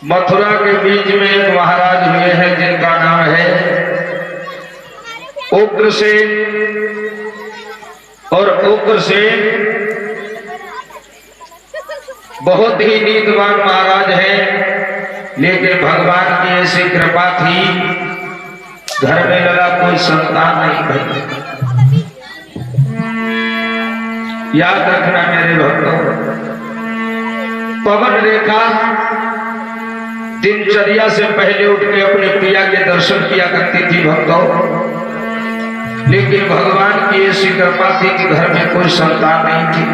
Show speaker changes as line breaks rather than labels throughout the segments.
मथुरा के बीच में एक महाराज हुए हैं जिनका नाम है उग्रसेन। और उग्रसेन बहुत ही नीतिवान महाराज हैं, लेकिन भगवान की ऐसी कृपा थी, घर में लगा कोई संतान नहीं भई। याद रखना मेरे भक्तों, पवन रेखा दिनचर्या से पहले उठ के अपने पिया के दर्शन किया करती थी भक्तों, लेकिन भगवान की ऐसी कृपा थी कि घर में कोई संतान नहीं थी।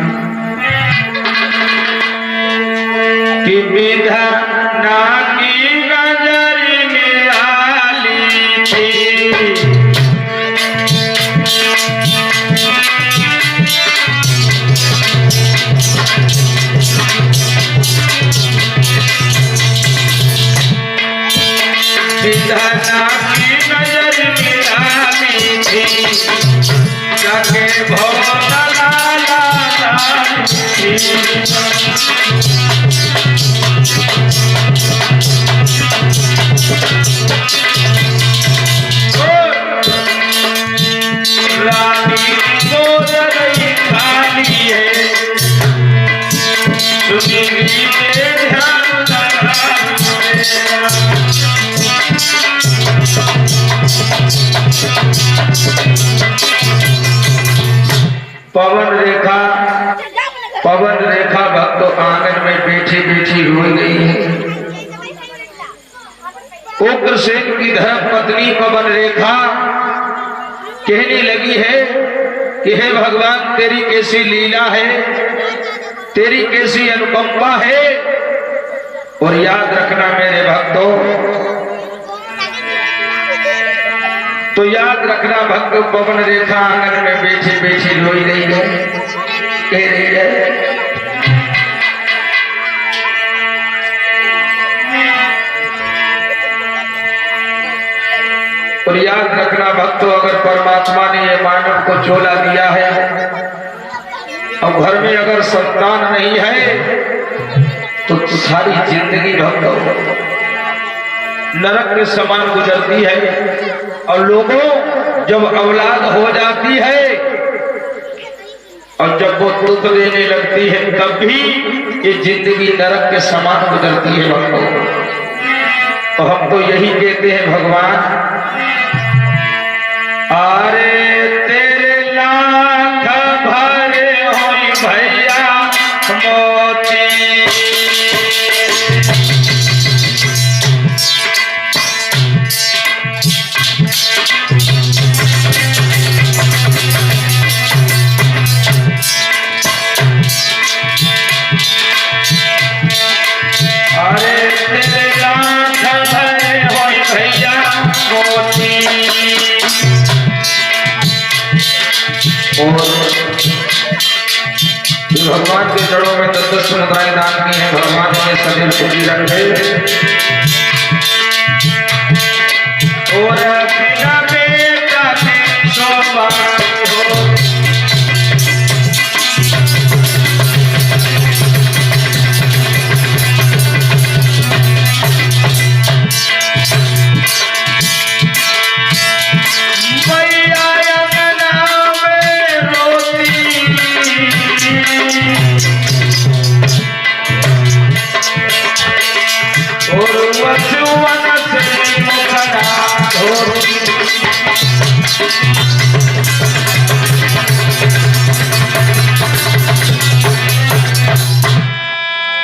कि विधाना की नजर में आली थी, विधाना की नजर में आली थी, जाके भोला लाला थी। रानी गोद रही खाली है, सुनीली में ध्यान लगा। पवन रेखा भक्तों आंगन में बैठी बैठी रोई गई है। उग्रसेन की धर्म पत्नी पवन रेखा कहने लगी है कि हे भगवान, तेरी कैसी लीला है, तेरी कैसी अनुकंपा है। और याद रखना मेरे भक्तों, तो याद रखना भक्तों, पवन रेखा आंगन में बैठी बैठी रोई रही है, कह रही है और याद रखना भक्तों, अगर परमात्मा ने ये मानव को चोला दिया है और घर में अगर संतान नहीं है तो सारी जिंदगी भक्तों नरक के समान गुजरती है। और लोगों जब औलाद हो जाती है और जब वो दुख देने लगती है तब भी ये जिंदगी नरक के समान गुजरती है भक्तों। तो हम तो यही कहते हैं भगवान, अरे तेरे लाख भरे हो भैया मोती, अरे तेरे लाख भरे हो भैया मोती। और भगवान के जड़ों में 10 मुद्राएं दान की हैं, भगवान ने सदैव पूजी रखे। और बिना बेटा के शोभा हो,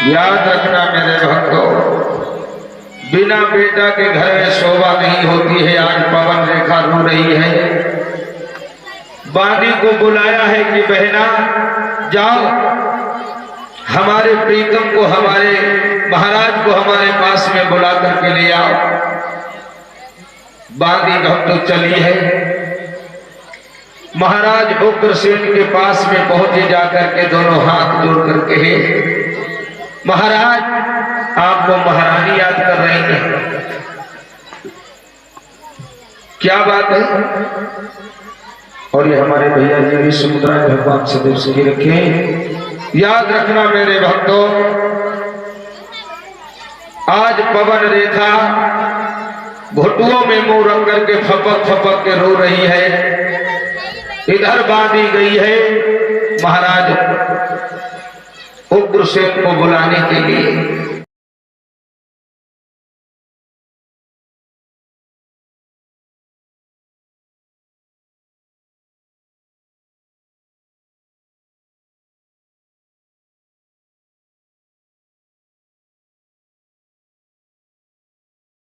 याद रखना मेरे भक्तों, बिना बेटा के घर में शोभा नहीं होती है। आज पवन रेखा रो रही है, बांदी को बुलाया है कि बहना जाओ, हमारे प्रीतम को, हमारे महाराज को हमारे पास में बुला करके ले आओ। बांदी भक्तों चली है, महाराज उग्रसेन के पास में पहुंचे, जाकर के दोनों हाथ जोड़ करके है, महाराज आपको महारानी याद कर रही है, क्या बात है। और ये हमारे भैया जी भी समुद्राएं भगवान सदैव सुखी रखें। याद रखना मेरे भक्तों, आज पवन रेखा घुटुओं में मुंह रख करके फपक फपक के रो रही है। इधर बांधी गई है महाराज उग्रसेन को बुलाने के लिए।